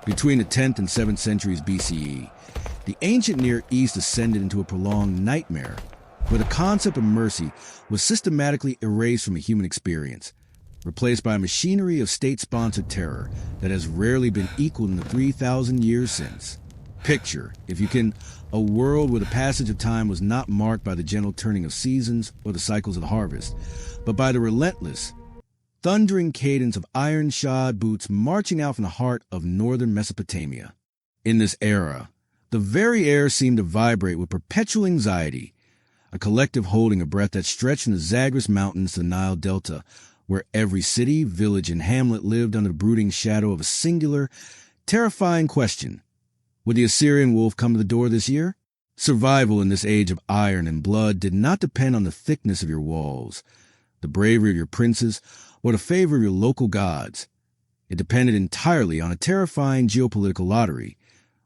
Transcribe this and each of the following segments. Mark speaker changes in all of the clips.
Speaker 1: Between the 10th and 7th centuries BCE, the ancient Near East ascended into a prolonged nightmare, where the concept of mercy was systematically erased from a human experience, replaced by a machinery of state-sponsored terror that has rarely been equaled in the 3,000 years since. Picture, if you can, a world where the passage of time was not marked by the gentle turning of seasons or the cycles of the harvest, but by the relentless, thundering cadence of iron-shod boots marching out from the heart of northern Mesopotamia. In this era, the very air seemed to vibrate with perpetual anxiety, a collective holding of breath that stretched from the Zagros Mountains to the Nile Delta, where every city, village, and hamlet lived under the brooding shadow of a singular, terrifying question. Would the Assyrian wolf come to the door this year? Survival in this age of iron and blood did not depend on the thickness of your walls, the bravery of your princes, or the favor of your local gods. It depended entirely on a terrifying geopolitical lottery,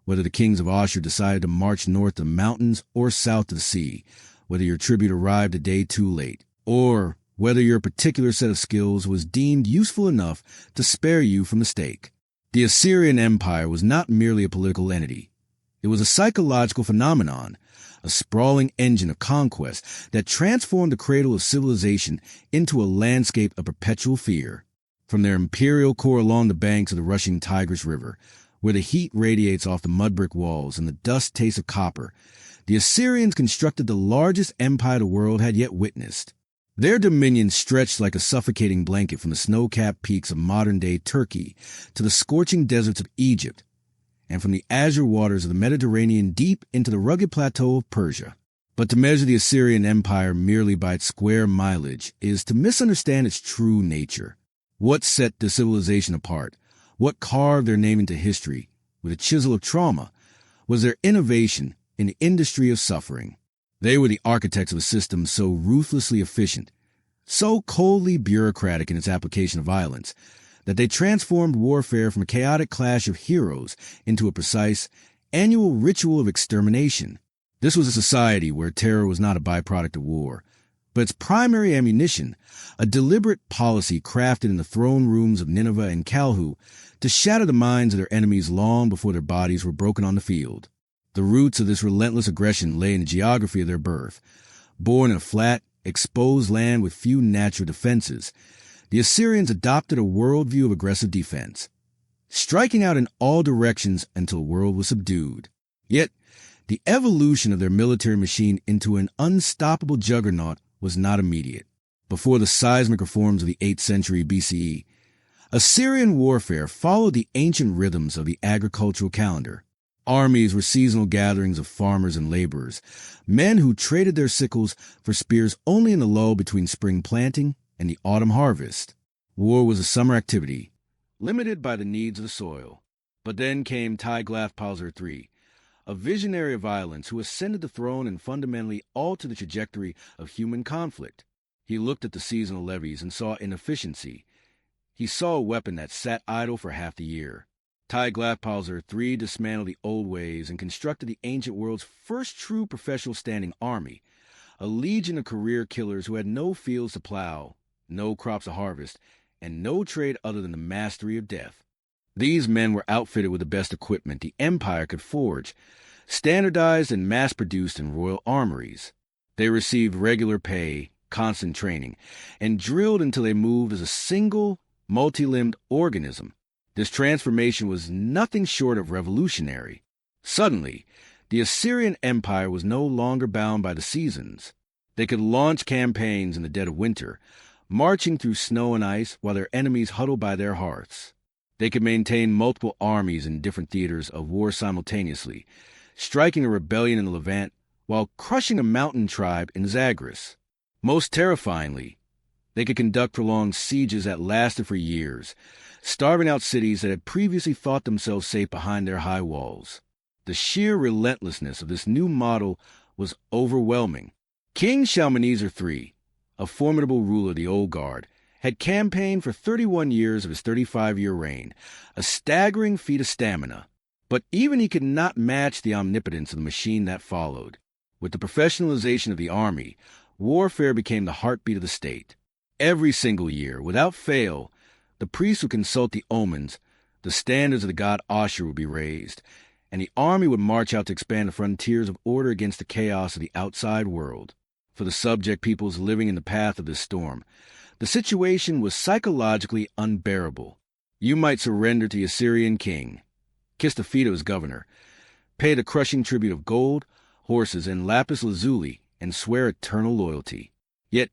Speaker 1: whether the kings of Ashur decided to march north to the mountains or south to the sea, whether your tribute arrived a day too late, or whether your particular set of skills was deemed useful enough to spare you from the stake. The Assyrian Empire was not merely a political entity. It was a psychological phenomenon, a sprawling engine of conquest that transformed the cradle of civilization into a landscape of perpetual fear. From their imperial core along the banks of the rushing Tigris River, where the heat radiates off the mud brick walls and the dust tastes of copper, the Assyrians constructed the largest empire the world had yet witnessed. Their dominion stretched like a suffocating blanket from the snow-capped peaks of modern-day Turkey to the scorching deserts of Egypt, and from the azure waters of the Mediterranean deep into the rugged plateau of Persia. But to measure the Assyrian Empire merely by its square mileage is to misunderstand its true nature. What set the civilization apart, what carved their name into history with a chisel of trauma, was their innovation in the industry of suffering. They were the architects of a system so ruthlessly efficient, so coldly bureaucratic in its application of violence, that they transformed warfare from a chaotic clash of heroes into a precise, annual ritual of extermination. This was a society where terror was not a byproduct of war, but its primary ammunition, a deliberate policy crafted in the throne rooms of Nineveh and Calhu to shatter the minds of their enemies long before their bodies were broken on the field. The roots of this relentless aggression lay in the geography of their birth. Born in a flat, exposed land with few natural defenses, the Assyrians adopted a worldview of aggressive defense, striking out in all directions until the world was subdued. Yet, the evolution of their military machine into an unstoppable juggernaut was not immediate. Before the seismic reforms of the 8th century BCE, Assyrian warfare followed the ancient rhythms of the agricultural calendar. Armies were seasonal gatherings of farmers and laborers, men who traded their sickles for spears only in the lull between spring planting and the autumn harvest. War was a summer activity, limited by the needs of the soil. But then came Tiglath-Pileser III, a visionary of violence who ascended the throne and fundamentally altered the trajectory of human conflict. He looked at the seasonal levies and saw inefficiency. He saw a weapon that sat idle for half the year. Tiglath-Pileser III dismantled the old ways and constructed the ancient world's first true professional standing army, a legion of career killers who had no fields to plow, no crops to harvest, and no trade other than the mastery of death. These men were outfitted with the best equipment the empire could forge, standardized and mass-produced in royal armories. They received regular pay, constant training, and drilled until they moved as a single, multi-limbed organism. This transformation was nothing short of revolutionary. Suddenly, the Assyrian Empire was no longer bound by the seasons. They could launch campaigns in the dead of winter, marching through snow and ice while their enemies huddled by their hearths. They could maintain multiple armies in different theaters of war simultaneously, striking a rebellion in the Levant while crushing a mountain tribe in Zagros. Most terrifyingly, they could conduct prolonged sieges that lasted for years, starving out cities that had previously thought themselves safe behind their high walls. The sheer relentlessness of this new model was overwhelming. King Shalmaneser III, a formidable ruler of the Old Guard, had campaigned for 31 years of his 35-year reign, a staggering feat of stamina. But even he could not match the omnipotence of the machine that followed. With the professionalization of the army, warfare became the heartbeat of the state. Every single year, without fail, the priests would consult the omens, The standards of the god Ashur would be raised, and the army would march out to expand the frontiers of order against the chaos of the outside world. For the subject peoples living in the path of this storm, the situation was psychologically unbearable. You might surrender to the Assyrian king, kiss the feet of his governor, pay the crushing tribute of gold, horses, and lapis lazuli, and swear eternal loyalty. Yet,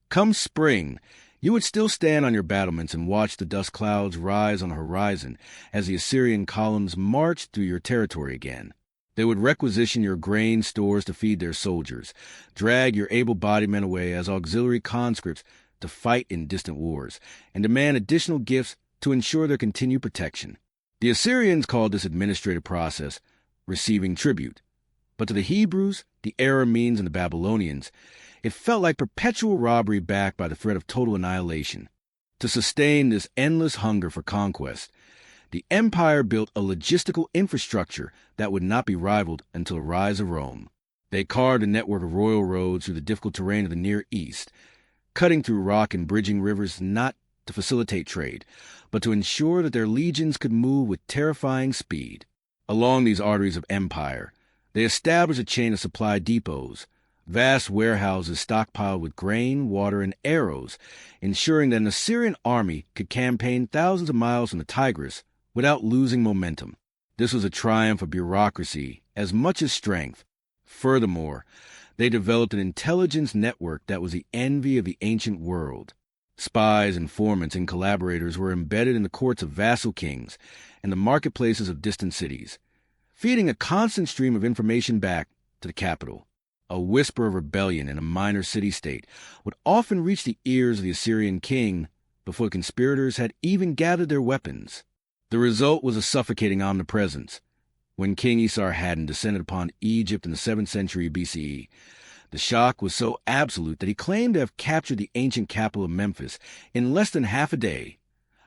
Speaker 1: come spring, you would still stand on your battlements and watch the dust clouds rise on the horizon as the Assyrian columns marched through your territory again. They would requisition your grain stores to feed their soldiers, drag your able-bodied men away as auxiliary conscripts to fight in distant wars, and demand additional gifts to ensure their continued protection. The Assyrians called this administrative process receiving tribute, but to the Hebrews, the Arameans, and the Babylonians, it felt like perpetual robbery backed by the threat of total annihilation. To sustain this endless hunger for conquest, the empire built a logistical infrastructure that would not be rivaled until the rise of Rome. They carved a network of royal roads through the difficult terrain of the Near East, cutting through rock and bridging rivers not to facilitate trade, but to ensure that their legions could move with terrifying speed. Along these arteries of empire, they established a chain of supply depots, vast warehouses stockpiled with grain, water, and arrows, ensuring that an Assyrian army could campaign thousands of miles from the Tigris without losing momentum. This was a triumph of bureaucracy as much as strength. Furthermore, they developed an intelligence network that was the envy of the ancient world. Spies, informants, and collaborators were embedded in the courts of vassal kings and the marketplaces of distant cities, feeding a constant stream of information back to the capital. A whisper of rebellion in a minor city-state would often reach the ears of the Assyrian king before conspirators had even gathered their weapons. The result was a suffocating omnipresence. When King Esarhaddon descended upon Egypt in the 7th century BCE, the shock was so absolute that he claimed to have captured the ancient capital of Memphis in less than half a day,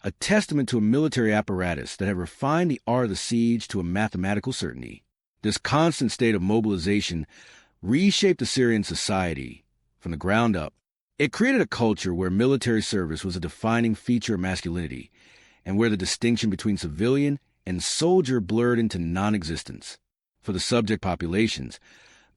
Speaker 1: a testament to a military apparatus that had refined the art of the siege to a mathematical certainty. This constant state of mobilization reshaped Assyrian society from the ground up. It created a culture where military service was a defining feature of masculinity, and where the distinction between civilian and soldier blurred into non-existence. For the subject populations,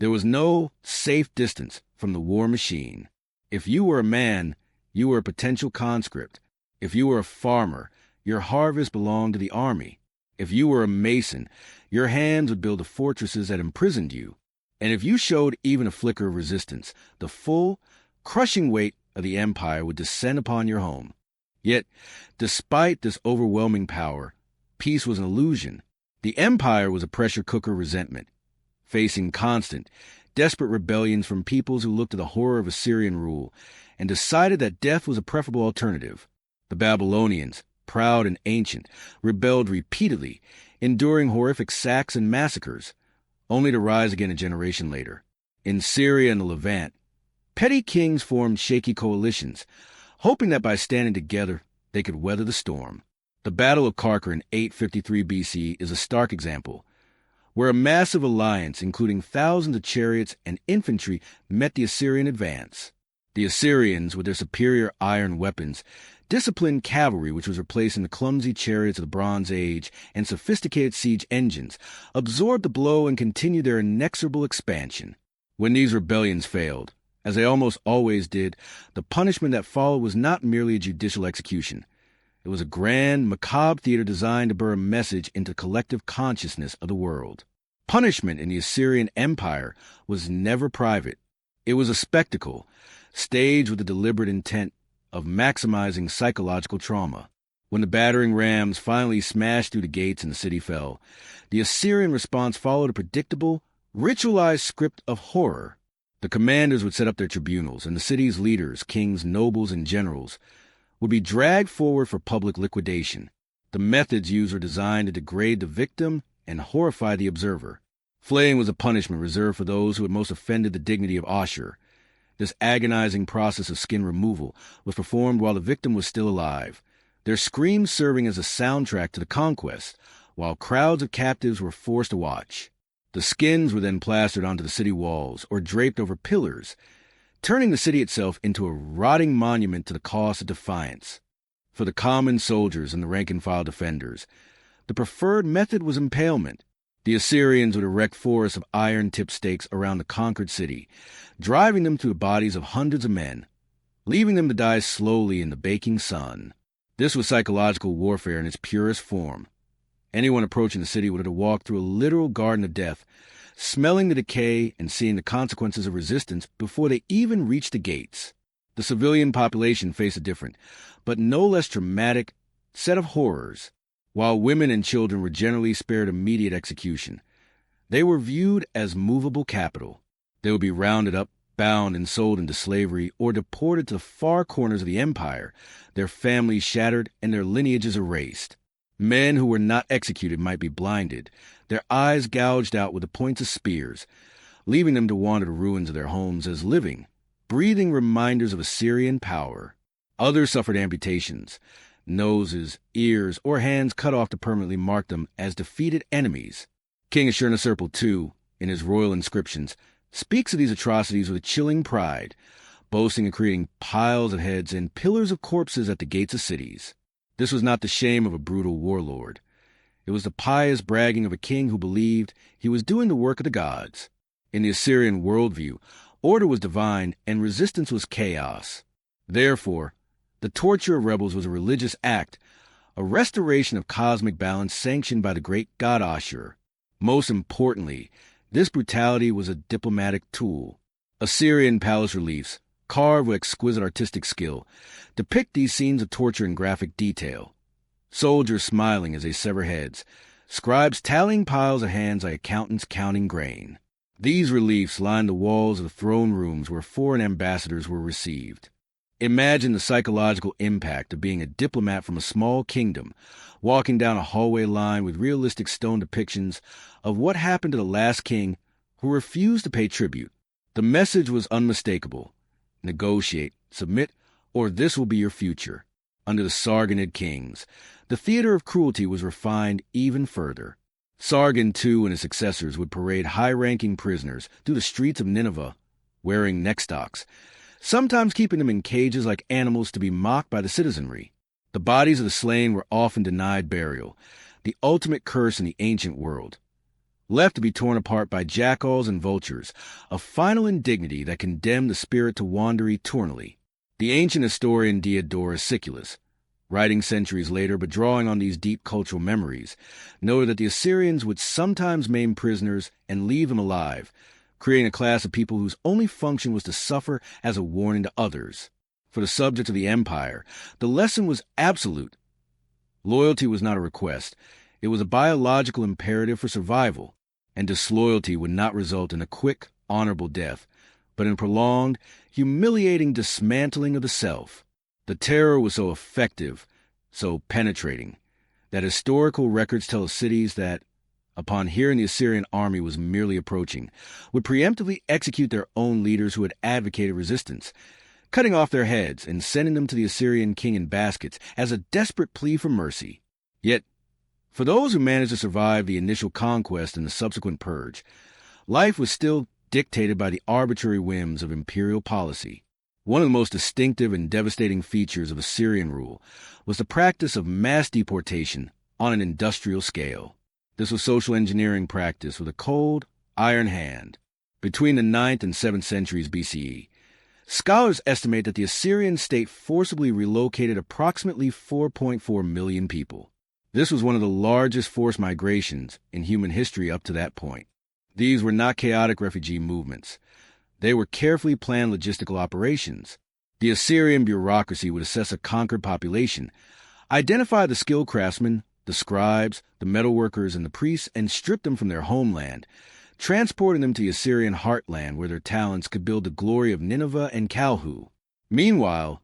Speaker 1: there was no safe distance from the war machine. If you were a man, you were a potential conscript. If you were a farmer, your harvest belonged to the army. If you were a mason, your hands would build the fortresses that imprisoned you. And if you showed even a flicker of resistance, the full, crushing weight of the empire would descend upon your home. Yet, despite this overwhelming power, peace was an illusion. The empire was a pressure cooker of resentment, facing constant, desperate rebellions from peoples who looked at the horror of Assyrian rule and decided that death was a preferable alternative. The Babylonians, proud and ancient, rebelled repeatedly, enduring horrific sacks and massacres, only to rise again a generation later. In Syria and the Levant, petty kings formed shaky coalitions, hoping that by standing together they could weather the storm. The Battle of Karkar in 853 BC is a stark example, where a massive alliance, including thousands of chariots and infantry, met the Assyrian advance. The Assyrians, with their superior iron weapons, disciplined cavalry which was replacing the clumsy chariots of the Bronze Age and sophisticated siege engines, absorbed the blow and continued their inexorable expansion. When these rebellions failed, as they almost always did, the punishment that followed was not merely a judicial execution. It was a grand, macabre theater designed to burn a message into the collective consciousness of the world. Punishment in the Assyrian Empire was never private. It was a spectacle, staged with the deliberate intent of maximizing psychological trauma. When the battering rams finally smashed through the gates and the city fell, the Assyrian response followed a predictable, ritualized script of horror. The commanders would set up their tribunals, and the city's leaders, kings, nobles, and generals, would be dragged forward for public liquidation. The methods used were designed to degrade the victim and horrify the observer. Flaying was a punishment reserved for those who had most offended the dignity of Ashur. This agonizing process of skin removal was performed while the victim was still alive, their screams serving as a soundtrack to the conquest, while crowds of captives were forced to watch. The skins were then plastered onto the city walls or draped over pillars, turning the city itself into a rotting monument to the cause of defiance. For the common soldiers and the rank-and-file defenders, The preferred method was impalement. The Assyrians would erect forests of iron-tipped stakes around the conquered city, driving them through the bodies of hundreds of men, leaving them to die slowly in the baking sun. This was psychological warfare in its purest form. Anyone approaching the city would have to walk through a literal garden of death, smelling the decay and seeing the consequences of resistance before they even reached the gates. The civilian population faced a different, but no less traumatic, set of horrors. While women and children were generally spared immediate execution, they were viewed as movable capital. They would be rounded up, bound and sold into slavery, or deported to the far corners of the empire, their families shattered and their lineages erased. Men who were not executed might be blinded, their eyes gouged out with the points of spears, leaving them to wander the ruins of their homes as living, breathing reminders of Assyrian power. Others suffered amputations, noses, ears, or hands cut off to permanently mark them as defeated enemies. King Ashurnasirpal II, in his royal inscriptions, speaks of these atrocities with a chilling pride, boasting of creating piles of heads and pillars of corpses at the gates of cities. This was not the shame of a brutal warlord. It was the pious bragging of a king who believed he was doing the work of the gods. In the Assyrian worldview, order was divine and resistance was chaos. Therefore, the torture of rebels was a religious act, a restoration of cosmic balance sanctioned by the great god Ashur. Most importantly, this brutality was a diplomatic tool. Assyrian palace reliefs, carved with exquisite artistic skill, depict these scenes of torture in graphic detail. Soldiers smiling as they sever heads, scribes tallying piles of hands like accountants counting grain. These reliefs lined the walls of the throne rooms where foreign ambassadors were received. Imagine the psychological impact of being a diplomat from a small kingdom, walking down a hallway lined with realistic stone depictions of what happened to the last king who refused to pay tribute. The message was unmistakable. Negotiate, submit, or this will be your future. Under the Sargonid kings, the theater of cruelty was refined even further. Sargon II and his successors would parade high-ranking prisoners through the streets of Nineveh, wearing neckstocks, sometimes keeping them in cages like animals to be mocked by the citizenry. The bodies of the slain were often denied burial, the ultimate curse in the ancient world. Left to be torn apart by jackals and vultures, a final indignity that condemned the spirit to wander eternally. The ancient historian Diodorus Siculus, writing centuries later but drawing on these deep cultural memories, noted that the Assyrians would sometimes maim prisoners and leave them alive, creating a class of people whose only function was to suffer as a warning to others. For the subject of the empire, the lesson was absolute. Loyalty was not a request. It was a biological imperative for survival, and disloyalty would not result in a quick, honorable death, but in prolonged, humiliating dismantling of the self. The terror was so effective, so penetrating, that historical records tell of cities that, upon hearing the Assyrian army was merely approaching, would preemptively execute their own leaders who had advocated resistance, cutting off their heads and sending them to the Assyrian king in baskets as a desperate plea for mercy. Yet, for those who managed to survive the initial conquest and the subsequent purge, life was still dictated by the arbitrary whims of imperial policy. One of the most distinctive and devastating features of Assyrian rule was the practice of mass deportation on an industrial scale. This was social engineering practice with a cold, iron hand. Between the 9th and 7th centuries BCE, scholars estimate that the Assyrian state forcibly relocated approximately 4.4 million people. This was one of the largest forced migrations in human history up to that point. These were not chaotic refugee movements. They were carefully planned logistical operations. The Assyrian bureaucracy would assess a conquered population, identify the skilled craftsmen, the scribes, the metalworkers, and the priests, and strip them from their homeland, transporting them to the Assyrian heartland where their talents could build the glory of Nineveh and Calhu. Meanwhile,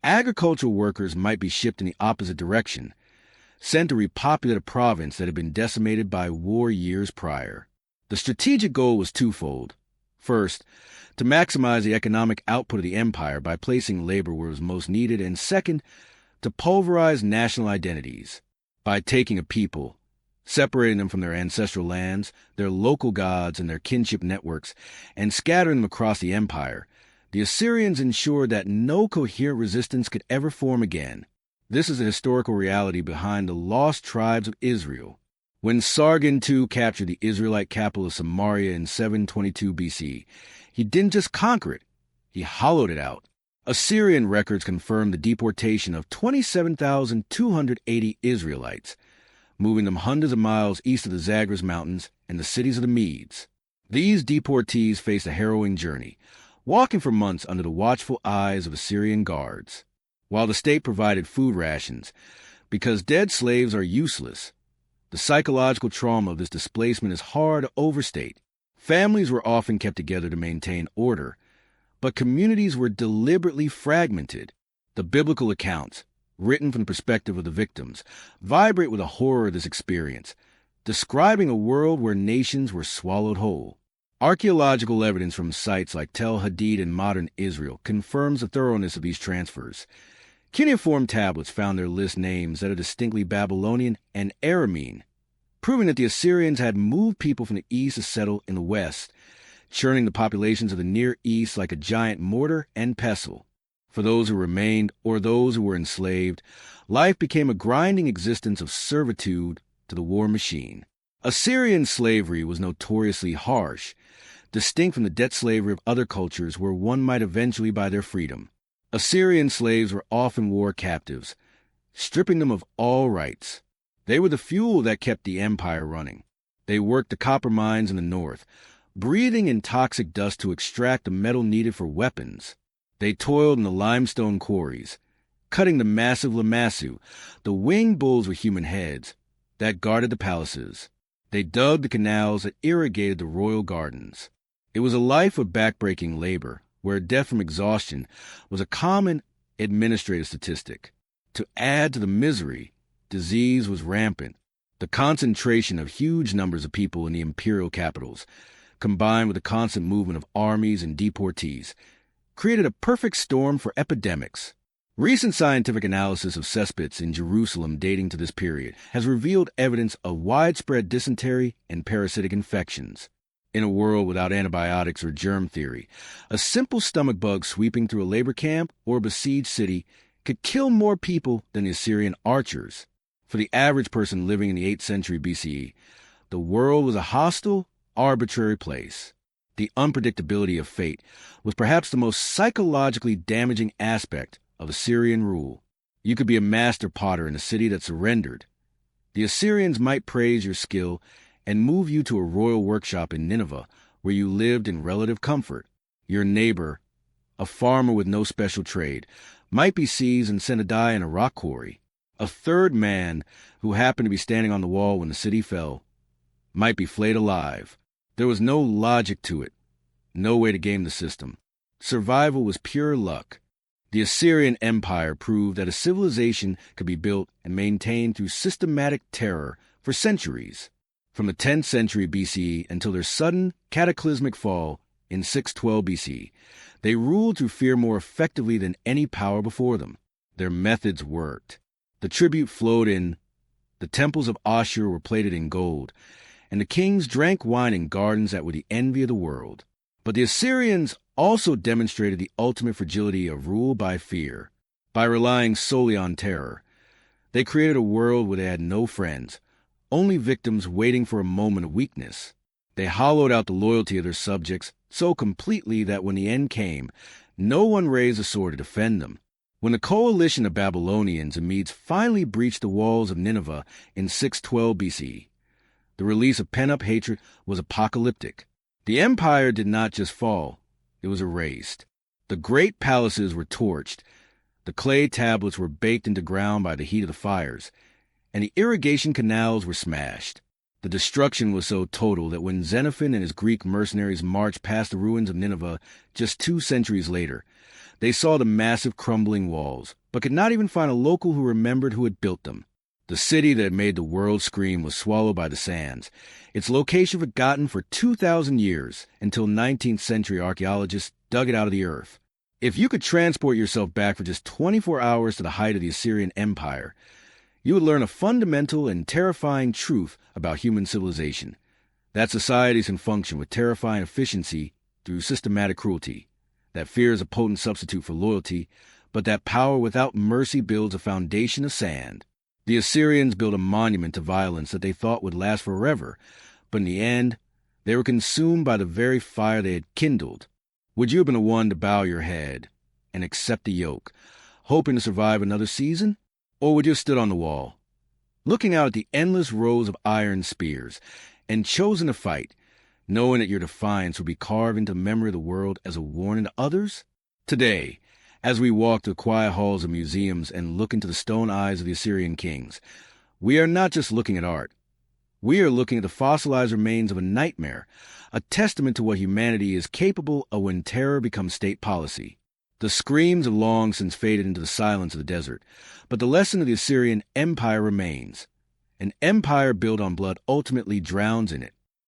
Speaker 1: agricultural workers might be shipped in the opposite direction, sent to repopulate a province that had been decimated by war years prior. The strategic goal was twofold. First, to maximize the economic output of the empire by placing labor where it was most needed, and second, to pulverize national identities. By taking a people, separating them from their ancestral lands, their local gods, and their kinship networks, and scattering them across the empire, the Assyrians ensured that no coherent resistance could ever form again. This is the historical reality behind the lost tribes of Israel. When Sargon II captured the Israelite capital of Samaria in 722 BC, he didn't just conquer it, he hollowed it out. Assyrian records confirm the deportation of 27,280 Israelites, moving them hundreds of miles east of the Zagros Mountains and the cities of the Medes. These deportees faced a harrowing journey, walking for months under the watchful eyes of Assyrian guards. While the state provided food rations, because dead slaves are useless, the psychological trauma of this displacement is hard to overstate. Families were often kept together to maintain order, but communities were deliberately fragmented. The biblical accounts, written from the perspective of the victims, vibrate with a horror of this experience, describing a world where nations were swallowed whole. Archaeological evidence from sites like Tel Hadid in modern Israel confirms the thoroughness of these transfers. Cuneiform tablets found their list names that are distinctly Babylonian and Aramean, proving that the Assyrians had moved people from the east to settle in the west, churning the populations of the Near East like a giant mortar and pestle. For those who remained or those who were enslaved, life became a grinding existence of servitude to the war machine. Assyrian slavery was notoriously harsh, distinct from the debt slavery of other cultures where one might eventually buy their freedom. Assyrian slaves were often war captives, stripping them of all rights. They were the fuel that kept the empire running. They worked the copper mines in the north, breathing in toxic dust to extract the metal needed for weapons. They toiled in the limestone quarries, cutting the massive lamassu, the winged bulls with human heads, that guarded the palaces. They dug the canals that irrigated the royal gardens. It was a life of backbreaking labor, where death from exhaustion was a common administrative statistic. To add to the misery, disease was rampant. The concentration of huge numbers of people in the imperial capitals, combined with the constant movement of armies and deportees, created a perfect storm for epidemics. Recent scientific analysis of cesspits in Jerusalem dating to this period has revealed evidence of widespread dysentery and parasitic infections. In a world without antibiotics or germ theory, a simple stomach bug sweeping through a labor camp or besieged city could kill more people than the Assyrian archers. For the average person living in the 8th century BCE, the world was a hostile, arbitrary place. The unpredictability of fate was perhaps the most psychologically damaging aspect of Assyrian rule. You could be a master potter in a city that surrendered. The Assyrians might praise your skill and move you to a royal workshop in Nineveh, where you lived in relative comfort. Your neighbor, a farmer with no special trade, might be seized and sent to die in a rock quarry. A third man, who happened to be standing on the wall when the city fell, might be flayed alive. There was no logic to it, no way to game the system. Survival was pure luck. The Assyrian Empire proved that a civilization could be built and maintained through systematic terror for centuries. From the 10th century BCE until their sudden, cataclysmic fall in 612 BC, they ruled through fear more effectively than any power before them. Their methods worked. The tribute flowed in, the temples of Ashur were plated in gold, and the kings drank wine in gardens that were the envy of the world. But the Assyrians also demonstrated the ultimate fragility of rule by fear. By relying solely on terror, they created a world where they had no friends, only victims waiting for a moment of weakness. They hollowed out the loyalty of their subjects so completely that when the end came, no one raised a sword to defend them. When the coalition of Babylonians and Medes finally breached the walls of Nineveh in 612 BC, the release of pent-up hatred was apocalyptic. The empire did not just fall, it was erased. The great palaces were torched, the clay tablets were baked into ground by the heat of the fires, and the irrigation canals were smashed. The destruction was so total that when Xenophon and his Greek mercenaries marched past the ruins of Nineveh just 2 centuries later, they saw the massive crumbling walls, but could not even find a local who remembered who had built them. The city that made the world scream was swallowed by the sands, its location forgotten for 2,000 years until 19th century archaeologists dug it out of the earth. If you could transport yourself back for just 24 hours to the height of the Assyrian Empire, you would learn a fundamental and terrifying truth about human civilization, that societies can function with terrifying efficiency through systematic cruelty, that fear is a potent substitute for loyalty, But that power without mercy builds a foundation of sand. The Assyrians built a monument to violence that they thought would last forever, but in the end, they were consumed by the very fire they had kindled. Would you have been the one to bow your head and accept the yoke, hoping to survive another season? Or would you have stood on the wall, looking out at the endless rows of iron spears, and chosen to fight, knowing that your defiance would be carved into the memory of the world as a warning to others? Today, as we walk the quiet halls of museums and look into the stone eyes of the Assyrian kings, we are not just looking at art. We are looking at the fossilized remains of a nightmare, a testament to what humanity is capable of when terror becomes state policy. The screams have long since faded into the silence of the desert, but the lesson of the Assyrian Empire remains. An empire built on blood ultimately drowns in it.